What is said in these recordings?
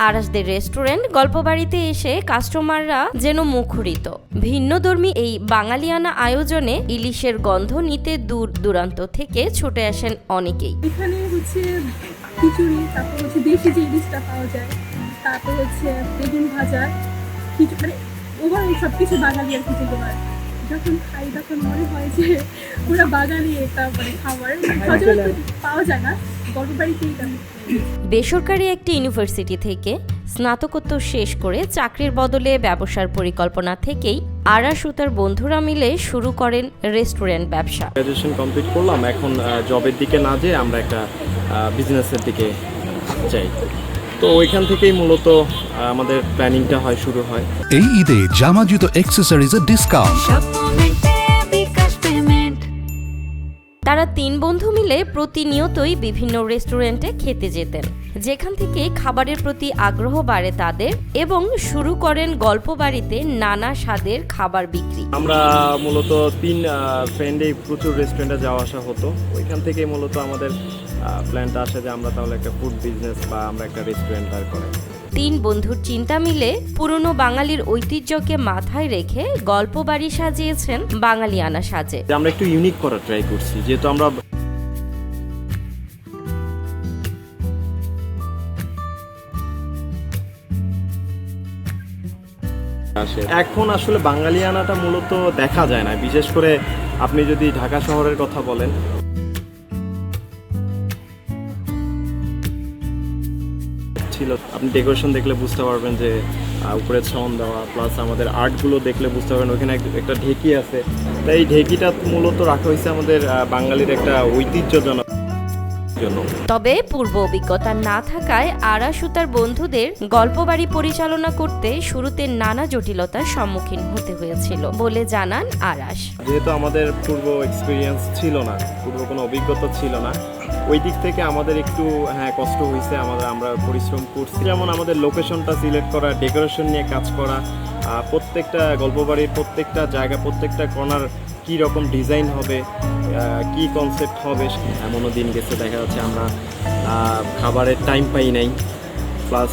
আরাসদের restaurant গল্পবাড়িতে এসে কাস্টমাররা যেন মুখরিত। ভিন্নধর্মী এই বাঙালিয়ানা আয়োজনে ইলিশের গন্ধ নিতে দূর দূরান্ত থেকে ছুটে আসেন অনেকেই। এখানে হচ্ছে খিচুড়ি, তারপর হচ্ছে দেশি যে ইলিশটা পাওয়া যায়, তারপর হচ্ছে বেগুন ভাজা, মানে ওভারঅল সব কিছু বাঙালি আর কিছু তোমার যখন খাই তখন মনে হয় যে পুরো বাঙালি একটা মানে খাবার সচরাচর পাওয়া যায় না, গল্পবাড়িতেই তেমন। বেসরকারি একটি ইউনিভার্সিটি থেকে স্নাতকোত্তর শেষ করে চাকরির বদলে ব্যবসার পরিকল্পনা থেকেই আরাস ও তার বন্ধুরা মিলে শুরু করেন রেস্টুরেন্ট ব্যবসা। গ্র্যাজুয়েশন কমপ্লিট করলাম, এখন জবের দিকে না যেয়ে আমরা একটা বিজনেসের দিকে যাই। তো ওইখান থেকেই মূলত আমাদের প্ল্যানিংটা শুরু হয়। এই ঈদে জামা জুতো অ্যাক্সেসরিজের ডিসকাউন্ট। তারা 3 বন্ধু মিলে প্রতিনিয়তই বিভিন্ন রেস্টুরেন্টে খেতে যেতেন, যেখান থেকে খাবারের প্রতি আগ্রহ বাড়ে তাদের এবং শুরু করেন গল্পবাড়িতে নানা স্বাদের খাবার বিক্রি। আমরা মূলত 3 ফ্রেন্ডে প্রচুর রেস্টুরেন্টে যাওয়া আসা হতো। ওইখান থেকে মূলত আমাদের প্ল্যানটা আসে যে আমরা তাহলে একটা ফুড বিজনেস বা আমরা একটা রেস্টুরেন্ট দাঁড় করাই। 3 বন্ধুর চিন্তা মিলে পুরনো বাঙালির ঐতিহ্যকে মাথায় রেখে গল্পবাড়ি সাজিয়েছেন বাঙালিয়ানা সাজে। আমরা একটু ইউনিক করার ট্রাই করছি, যেহেতু আমরা এখন আসলে বাঙালিয়ানাটা মূলত দেখা যায় না, বিশেষ করে আপনি যদি ঢাকা শহরের কথা বলেন। ছিল আপনি ডেকোরেশন দেখলে বুঝতে পারবেন যে উপরে ছাউন দেওয়া, প্লাস আমাদের আর্টগুলো দেখলে বুঝতে পারবেন ওখানে একটা ঢেকি আছে। তাই এই ঢেকিটা মূলত রাখা হয়েছে আমাদের বাঙালির একটা ঐতিহ্যজনক জন্য। তবে পূর্ব অভিজ্ঞতা না থাকায় আরাস ও তার বন্ধুদের গল্পবাড়ি পরিচালনা করতে শুরুতে নানা জটিলতার সম্মুখীন হতে হয়েছিল বলে জানান আরাস। যেহেতু আমাদের পূর্ব এক্সপিরিয়েন্স ছিল না, পূর্ব কোনো অভিজ্ঞতা ছিল না, ওই দিক থেকে আমাদের একটু কষ্ট হয়েছে। আমরা পরিশ্রম করছি, যেমন আমাদের লোকেশনটা সিলেক্ট করা, ডেকোরেশন নিয়ে কাজ করা, প্রত্যেকটা গল্পবাড়ির প্রত্যেকটা জায়গা, প্রত্যেকটা কর্নার কী রকম ডিজাইন হবে, কি কনসেপ্ট হবে। এমনও দিন গেছে দেখা যাচ্ছে আমরা খাবারের টাইম পাই নাই, প্লাস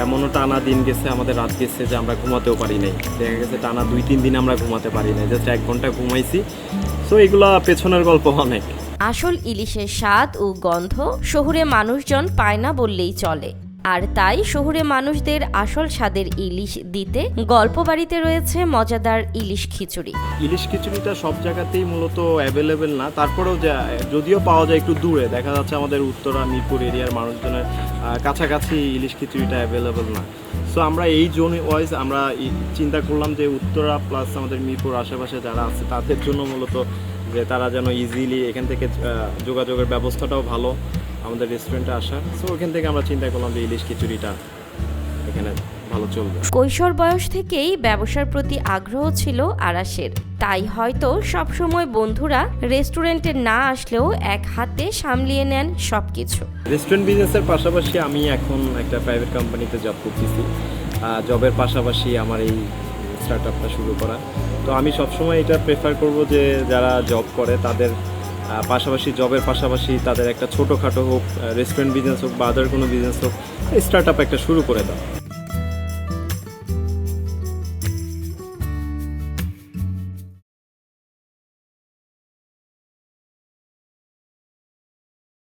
এমনও টানা দিন গেছে আমাদের রাত গেছে যে আমরা ঘুমাতেও পারি নাই। দেখা গেছে টানা 2-3 দিন আমরা ঘুমাতে পারি নাই, জাস্ট 1 ঘন্টা ঘুমাইছি। সো এগুলা পেছনের গল্প অনেক। আসল ইলিশের স্বাদ ও গন্ধ শহুরে মানুষজন পায় না বললেই চলে, আর তাই শহুরে মানুষদের আসল স্বাদের ইলিশ দিতে গল্পবাড়িতে রয়েছে মজাদার ইলিশ খিচুড়ি। ইলিশ খিচুড়িটা সব জায়গাতেই মূলত অ্যাভেলেবেল না, তারপরেও যদিও পাওয়া যায় একটু দূরে, দেখা যাচ্ছে আমাদের উত্তরা মিরপুর এরিয়ার মানুষজনের কাছাকাছি ইলিশ খিচুড়িটা অ্যাভেলেবেল না। সো আমরা এই জোন ওয়াইজ আমরা চিন্তা করলাম যে উত্তরা প্লাস আমাদের মিরপুর আশেপাশে যারা আছে তাদের জন্য মূলত যে তারা যেন ইজিলি এখান থেকে যোগাযোগের ব্যবস্থাটাও ভালো আমাদের রেস্টুরেন্টে আসার। সো ওখান থেকে আমরা চিন্তা করলাম যে ইলিশ খিচুড়িটা এখানে ভালো চলবে। কৈশোর বয়স থেকেই ব্যবসার প্রতি আগ্রহ ছিল আরাসের, তাই হয়তো সবসময় বন্ধুরা রেস্টুরেন্টে না আসলেও এক হাতে সামলিয়ে নেন সবকিছু। রেস্টুরেন্ট বিজনেসের পাশাপাশি আমি এখন একটা প্রাইভেট কোম্পানিতে জব করতেছি। জবের পাশাপাশি আমার এই স্টার্টআপটা শুরু করা। তো আমি সবসময় এটা প্রেফার করব যে যারা জব করে তাদের পাশাপাশি জবের পাশাপাশি তাদের একটা ছোটোখাটো হোক, রেস্টুরেন্ট বিজনেস হোক বা আদার কোনো বিজনেস হোক, স্টার্টআপ একটা শুরু করে দাও।